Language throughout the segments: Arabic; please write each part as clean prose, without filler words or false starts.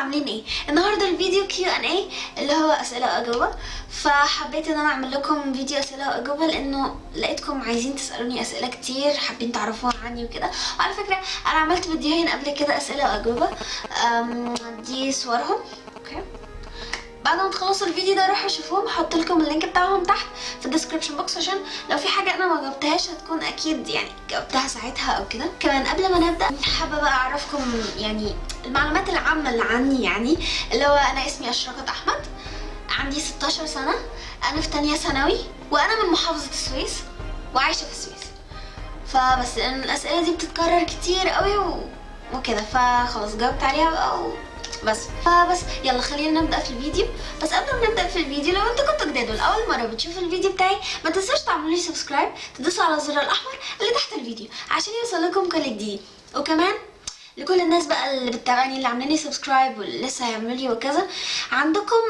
عاملين ايه؟ النهارده الفيديو Q&A اللي هو اسئله واجوبه. فحبيت ان انا اعمل لكم فيديو اسئله واجوبه لانه لقيتكم عايزين تسالوني اسئله كتير، حابين تعرفوها عني وكده. وعلى فكره انا عملت فيديوهين قبل كده اسئله واجوبه، دي صورهم. اوكي، بعد ما تخلصوا الفيديو ده روحوا شوفوهم، هحط لكم اللينك بتاعهم تحت في الديسكربشن بوكس عشان لو في حاجه انا ما جاوبتهاش هتكون اكيد يعني جاوبتها ساعتها او كده. كمان قبل ما نبدا حابه بقى اعرفكم يعني المعلومات العامه اللي عني، يعني اللي هو انا اسمي اشرقت احمد، عندي 16 سنه، انا في تانية ثانوي، وانا من محافظه السويس وعايشه في السويس. فبس لان الاسئله دي بتتكرر كتير قوي وكده فخلاص جاوبت عليها بقى فبس يلا خلينا نبدا في الفيديو. بس قبل ما نبدا في الفيديو، لو انتوا كنتوا جداد لاول مره بتشوفوا الفيديو بتاعي ما تنسوش تعملوا لي سبسكرايب، تدوسوا على الزر الاحمر اللي تحت الفيديو عشان يوصل لكم كل جديد. وكمان لكل الناس بقى اللي بتتابعني اللي عاملين لي سبسكرايب واللي لسه هيعملوا لي وكذا، عندكم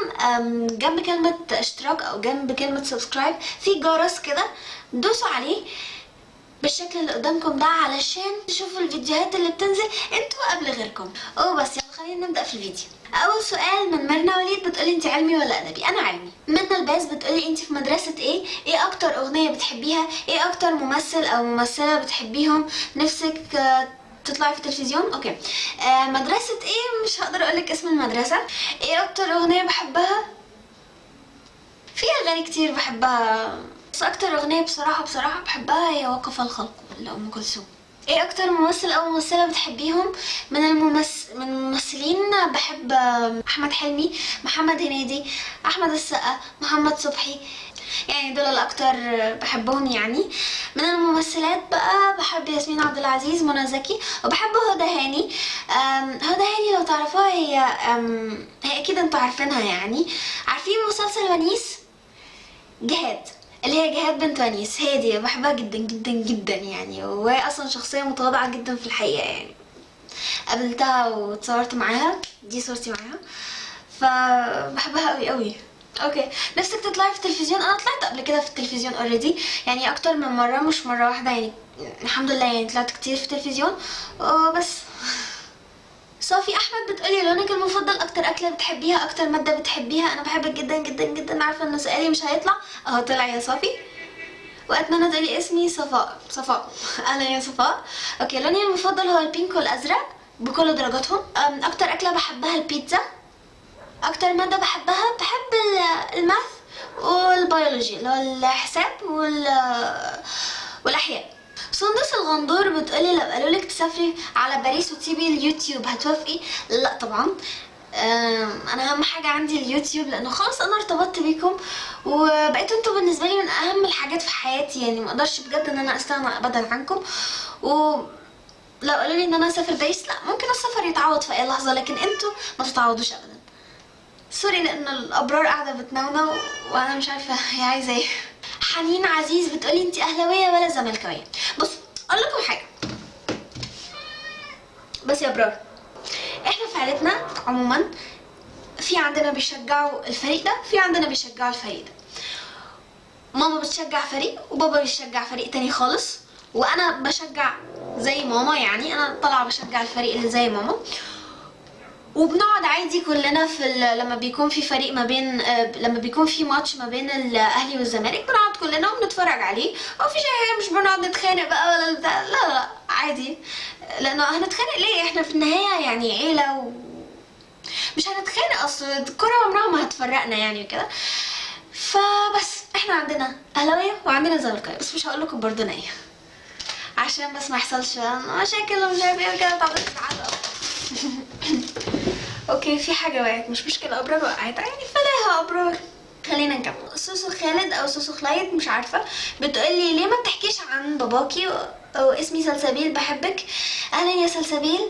جنب كلمه اشتراك او جنب كلمه سبسكرايب في جرس كده، دوسوا عليه بالشكل اللي قدامكم ده علشان تشوفوا الفيديوهات اللي بتنزل انتوا قبل غيركم. بس يلا خلينا نبدا في الفيديو. اول سؤال من ميرنا وليد، بتقولي انت علمي ولا ادبي؟ انا علمي. منى الباز بتقولي انت في مدرسه ايه؟ ايه اكتر اغنيه بتحبيها؟ ايه اكتر ممثل او ممثله بتحبيهم نفسك تطلعي في التلفزيون؟ اوكي، مدرسه ايه؟ مش هقدر اقولك اسم المدرسه. ايه اكتر اغنيه بحبها؟ في اغاني كتير بحبها بس اكتر اغنيه بصراحه بحبها هي وقف الخلق لأم كلثوم. ايه اكتر ممثل او ممثله بتحبيهم؟ من الممثلين بحب احمد حلمي، محمد هنيدي، احمد السقا، محمد صبحي، يعني دول الاكتر بحبهم. يعني من الممثلات بقى بحب ياسمين عبد العزيز، منى زكي، وبحب هدى هاني. هدى هاني لو تعرفوها هي اكيد انتوا عارفينها. يعني عارفين مسلسل ونيس؟ جهاد، اللي هي جهاد بنت ونيس، هي دي بحبها جدا جدا جدا يعني. وهي اصلا شخصيه متواضعه جدا في الحقيقه، يعني قابلتها واتصورت معاها، دي صورتي معاها، فبحبها قوي قوي. اوكي، نفسك تطلعي في التلفزيون؟ انا طلعت قبل كده في التلفزيون اوريدي، يعني اكتر من مره مش مره واحده، يعني الحمد لله يعني طلعت كتير في التلفزيون. بس صافي احمد بتقولي لونك المفضل، اكتر اكله بتحبيها، اكتر ماده بتحبيها؟ انا بحبك جدا جدا جدا، عارفه ان سؤالي مش هيطلع اهو طلع يا صافي. واتمنى تقولي اسمي صفاء. اهلا يا صفاء. اوكي، لوني المفضل هو البينك والازرق بكل درجاتهم. اكتر اكله بحبها البيتزا. اكتر ماده بحبها، بحب الماث والبيولوجي اللي هو الحساب والاحياء. سندس الغندور بتقولي لو قالولك تسافري على باريس وتسيبي اليوتيوب هتوافقي؟ لا طبعا. انا اهم حاجه عندي اليوتيوب لانه خلاص انا ارتبطت بيكم وبقيتوا انتوا بالنسبه لي من اهم الحاجات في حياتي، يعني ما اقدرش بجد ان انا استغنى ابدا عنكم. ولو قالوا لي ان انا اسافر باريس، لا ممكن السفر يتعوض في اي لحظه، لكن انتوا ما تتعوضوش ابدا. سوري لان الابرار قاعده بتنونو وانا مش عارفه هي عايزه ايه. حنين عزيز بتقولي انت اهلاويه ولا زملكاويه؟ بص اقول لكم حاجه، بس يا ابرار احنا في عيلتنا عموما في عندنا بيشجعوا الفريق ده، في عندنا بيشجعوا الفريق ده. ماما بتشجع فريق وبابا بيشجع فريق تاني خالص، وانا بشجع زي ماما، يعني انا طالعه بشجع الفريق اللي زي ماما. وبنقعد عادي كلنا لما بيكون في فريق ما بين لما بيكون في ماتش ما بين الاهلي والزمالك بنقعد كلنا وبنتفرج عليه، ومفيش اي حاجه، مش بنقعد نتخانق بقى ولا بتاع، لا عادي، لانه هنتخانق ليه؟ احنا في النهايه يعني عيله مش هنتخانق، اصل الكوره عمرها ما هتفرقنا يعني وكده. فبس احنا عندنا اهلاويه وعندنا زملكاويه، بس مش هقول لكم برضه ايه عشان بس ما يحصلش مشاكل ومش عارف ايه وكده تقعدوا تزعلوا. اوكي، في حاجه وقعت، مش مشكله، ابرار وقعت يعني فلاها ابرار. خلينا نكمل. سوسو خالد او سوسو خلايد مش عارفه بتقولي ليه ما بتحكيش عن باباكي؟ اسمي سلسبيل، بحبك. اهلا يا سلسبيل.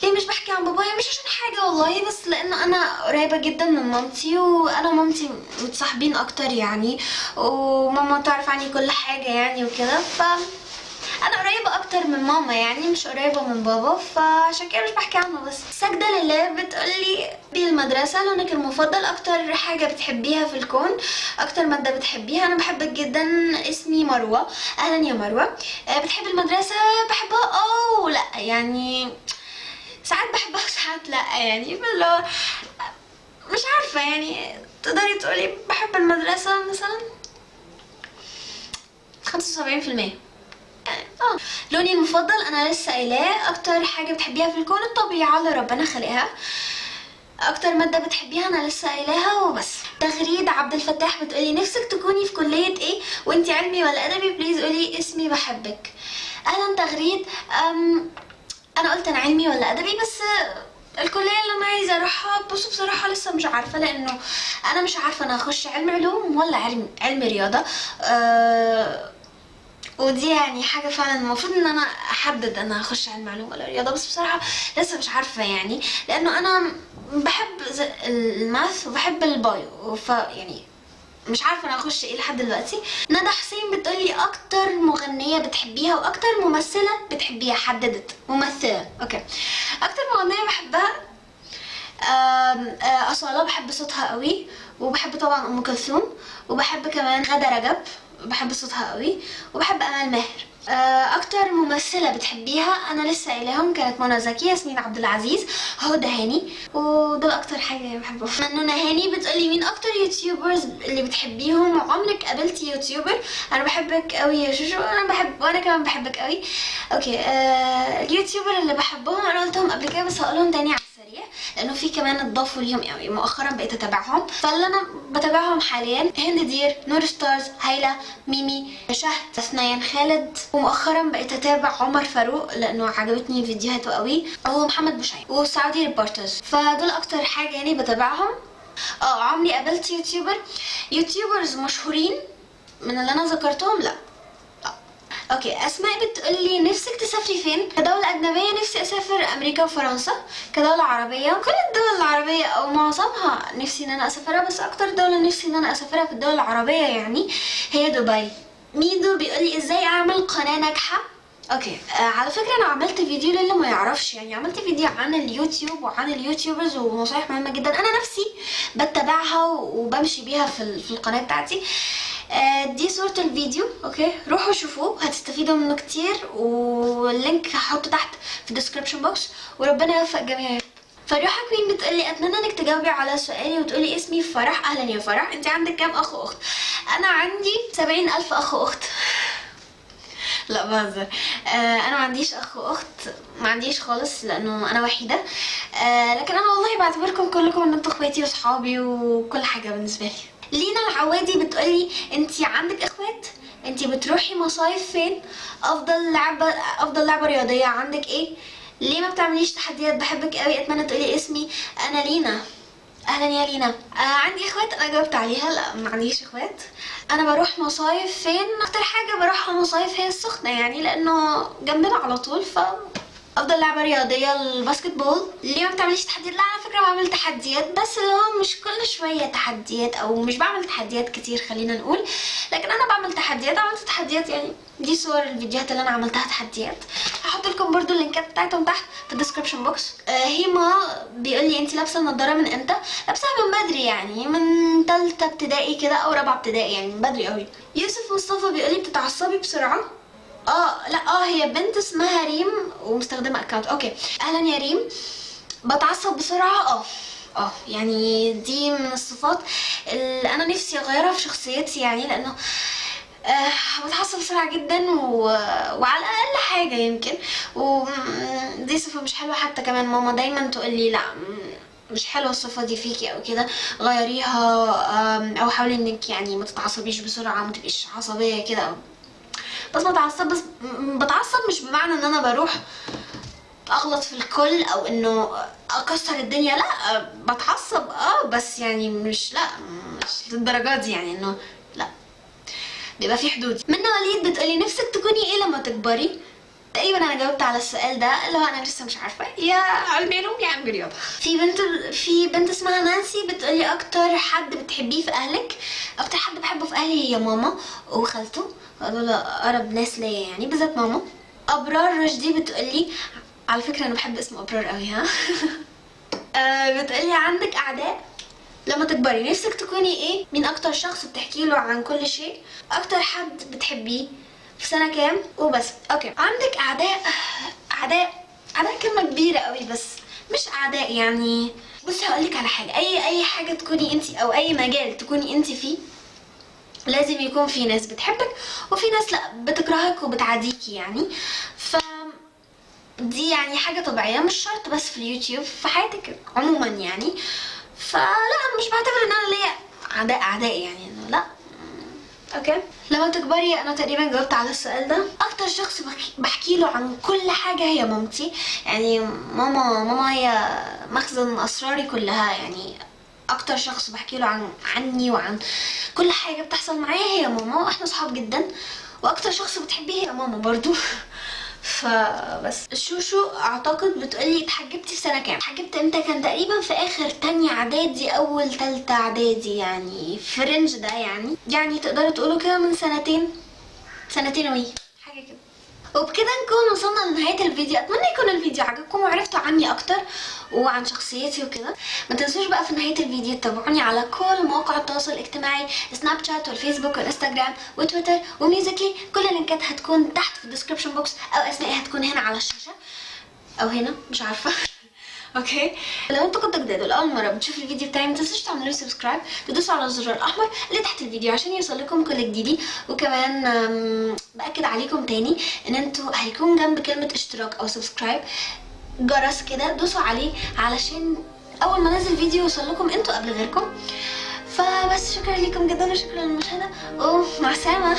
ليه مش بحكي عن بابايا؟ مش عشان حاجه والله، بس لانه انا قريبه جدا من مامتي، وانا ومامتي متصاحبين اكتر يعني، وماما تعرف عني كل حاجه يعني وكده، انا قريبه اكتر من ماما يعني، مش قريبه من بابا، فعشان كده مش بحكي عنه. بس ساجده لله بتقولي بالمدرسه لونك المفضل، اكتر حاجه بتحبيها في الكون، اكتر ماده بتحبيها؟ انا بحبك جدا، اسمي مروه. اهلا يا مروه. بتحب المدرسه؟ بحبها لا يعني ساعات بحبها وساعات لا يعني، اللي هو مش عارفة يعني. تقدري تقولي بحب المدرسة مثلا 75%. لوني المفضل انا لسه قايلاه. اكتر حاجة بتحبيها في الكون؟ الطبيعة اللي ربنا خلقها. اكتر مادة بتحبيها؟ انا لسه قايلاها وبس. تغريد عبد الفتاح بتقولي نفسك تكوني في كلية ايه وانتي علمي ولا ادبي؟ بليز قولي اسمي بحبك. اهلا تغريد. انا قلت انا علمي ولا ادبي، بس الكليه اللي انا عايزه اروحها بص بصراحه لسه مش عارفه، لانه انا مش عارفه انا هخش علم علوم ولا علم رياضه. ودي يعني حاجه فعلا المفروض ان انا احدد انا هخش علم علوم ولا رياضه، بس بصراحه لسه مش عارفه يعني، لانه انا بحب الماث وبحب البايو، يعني مش عارفه انا هخش ايه لحد دلوقتي. ندى حسين بتقولي اكتر مغنيه بتحبيها واكتر ممثله بتحبيها. حددت ممثله. اوكي. اكتر مغنيه بحبها أصالة، بحب صوتها قوي، وبحب طبعا ام كلثوم، وبحب كمان غادة رجب، بحب صوتها قوي، وبحب امال ماهر. اكتر ممثله بتحبيها؟ انا لسه قايلاهم، كانت منى زكي، ياسمين عبد العزيز، هدى هاني، ودول اكتر حاجه بحبهم. منونة هاني بتقولي مين اكتر يوتيوبرز اللي بتحبيهم وعمرك قابلتي يوتيوبر؟ انا بحبك قوي يا شوشو، وانا كمان بحبك قوي. اوكي. اليوتيوبر اللي بحبهم انا قلتهم قبل كده بس هقولهم تاني على السريع، لانه في كمان اتضافوا ليهم قوي مؤخرا، بقيت اتابعهم. فاللي انا بتابعهم حاليا هند دير، نور ستارز، هايلة، ميمي، شهد، ثنايا خالد، ومؤخرا بقيت اتابع عمر فاروق لانه عجبتني فيديوهاته قوي، ومحمد بوشاي، وسعودي ريبورترز. فدول اكتر حاجه يعني بتابعهم. عمري قابلت يوتيوبرز مشهورين من اللي انا ذكرتهم؟ لا. اوكي. اسماء بتقولي نفسك تسافري فين؟ كدولة اجنبية نفسي اسافر امريكا وفرنسا. كدولة عربية كل الدول العربية او معظمها نفسي ان انا اسافرها، بس اكتر دولة نفسي ان انا اسافرها في الدول العربية يعني هي دبي. ميدو بيقولي ازاي اعمل قناة ناجحة؟ اوكي. على فكرة انا عملت فيديو للي ما يعرفش، يعني عملت فيديو عن اليوتيوب وعن اليوتيوبرز ونصايح مهمة جدا انا نفسي بتبعها وبمشي بيها في القناة بتاعتي. دي صورة الفيديو. اوكي، روحوا شوفوه هتستفيدوا منه كتير، واللينك هحطه تحت في الديسكريبشن بوكس، وربنا يوفق جميعا. فريحة كوين بتقولي اتمنى انك تجاوبي على سؤالي وتقولي اسمي فرح. اهلا يا فرح، انت عندك كام اخ واخت؟ انا عندي 70,000 اخ واخت. لا بهزر. انا ما عنديش اخ واخت، ما عنديش خالص لانه انا وحيده. لكن انا والله بعتبركم كلكم ان انتوا اخواتي واصحابي وكل حاجه بالنسبه لي. لينا العوادي بتقولي انتي عندك اخوات؟ انتي بتروحي مصايف فين؟ افضل لعبه رياضيه عندك ايه؟ ليه ما بتعمليش تحديات؟ بحبك قوي، اتمنى تقولي اسمي. انا لينا. اهلا يا لينا. عندي اخوات؟ انا جاوبت عليها، لا ما عنديش اخوات. انا بروح مصايف فين؟ اكتر حاجه بروحها مصايف هي السخنه يعني، لانه جنبنا على طول. افضل لعبه رياضيه الباسكت بول. ليه ما بتعمليش تحديات؟ لا على فكره بعمل تحديات، بس اللي هو مش كل شويه تحديات، او مش بعمل تحديات كتير خلينا نقول، لكن انا بعمل تحديات. عملت تحديات يعني، دي صور الفيديوهات اللي انا عملتها تحديات، هحط لكم برضو اللينكات بتاعتهم تحت في الديسكربشن بوكس. هيما بيقول لي انت لابسه النضاره من امتى؟ لابسها من بدري يعني، من تالتة ابتدائي كده او رابعه ابتدائي يعني، من بدري قوي. يوسف مصطفى بيقول لي بتتعصبي بسرعه؟ لا هي بنت اسمها ريم ومستخدمه اكونت. اوكي. اهلا يا ريم. بتعصب بسرعه؟ يعني دي من الصفات اللي انا نفسي اغيرها في شخصيتي يعني، لانه بتعصب بسرعه جدا وعلى اقل حاجه يمكن، ودي صفه مش حلوه. حتى كمان ماما دايما تقول لي لا مش حلوه الصفه دي فيكي او كده، غيريها، او حاولي انك يعني ما تتعصبيش بسرعه، ما تبقيش عصبيه كده. بس بتعصب مش بمعنى ان انا بروح اغلط في الكل او انه اكسر الدنيا، لا بتعصب بس يعني مش للدرجات دي يعني، انه لا، بيبقى في حدود. منى وليد بتقولي نفسك تكوني ايه لما تكبري؟ تقريبا انا جاوبت على السؤال ده، اللي هو انا لسه مش عارفه، يا علمي علوم يا علمي رياضه. في بنت اسمها نانسي بتقولي اكتر حد بتحبيه في اهلك؟ اكتر حد بحبه في اهلي هي ماما وخالته، دول اقرب ناس ليا يعني، بالذات ماما. ابرار رشدي بتقولي، على فكره انا بحب اسم ابرار قوي ها. بتقولي عندك اعداء لما تكبري نفسك تكوني ايه؟ مين اكتر شخص بتحكي له عن كل شيء؟ اكتر حد بتحبيه؟ في سنه كام؟ وبس. اوكي. عندك اعداء كلمه كبيره قوي، بس مش اعداء يعني. بصي هقولك على حاجه، اي حاجه تكوني انت او اي مجال تكوني انت فيه لازم يكون في ناس بتحبك وفي ناس لا بتكرهك وبتعاديكي يعني. ف دي يعني حاجه طبيعيه، مش شرط بس في اليوتيوب، في حياتك عموما يعني. فلا انا مش بعتبر ان انا ليا اعداء يعني، إنه لا. اوكي، لما تكبري انا تقريبا جاوبت على السؤال ده. اكتر شخص بحكي له عن كل حاجه هي مامتي. يعني ماما هي مخزن اسراري كلها يعني. اكتر شخص بحكي له عني وعن كل حاجه بتحصل معايا هي ماما، واحنا صحاب جدا. واكتر شخص بتحبيه هي ماما برضو. فبس الشوشو اعتقد بتقولي اتحجبتي في سنه كام؟ اتحجبت امتى؟ كان تقريبا في اخر تانية اعدادي اول تالتة اعدادي، يعني في رينج ده يعني تقدروا تقولوا كده من سنتين وي حاجه كده. وبكده نكون وصلنا لنهاية الفيديو. اتمنى يكون الفيديو عجبكم وعرفتوا عني اكتر وعن شخصيتي وكده. ما تنسوش بقى في نهاية الفيديو تتابعوني على كل مواقع التواصل الاجتماعي، سناب شات والفيسبوك والانستجرام وتويتر وميوزيكلي. كل اللينكات هتكون تحت في الديسكربشن بوكس، او اسمائي هتكون هنا على الشاشة او هنا مش عارفة. اوكي، لو انتوا كنتوا جداد والاول مره بتشوفوا الفيديو بتاعي ما تنسوش تعملوا لي سبسكرايب، تدوسوا على الزرار الاحمر اللي تحت الفيديو عشان يوصلكم كل جديدي. وكمان باكد عليكم تاني ان انتوا هيكون جنب كلمه اشتراك او سبسكرايب جرس كده، دوسوا عليه علشان اول ما انزل فيديو يوصلكم انتوا قبل غيركم. فبس شكرا لكم جدا وشكرا للمشاهده ومع السلامه.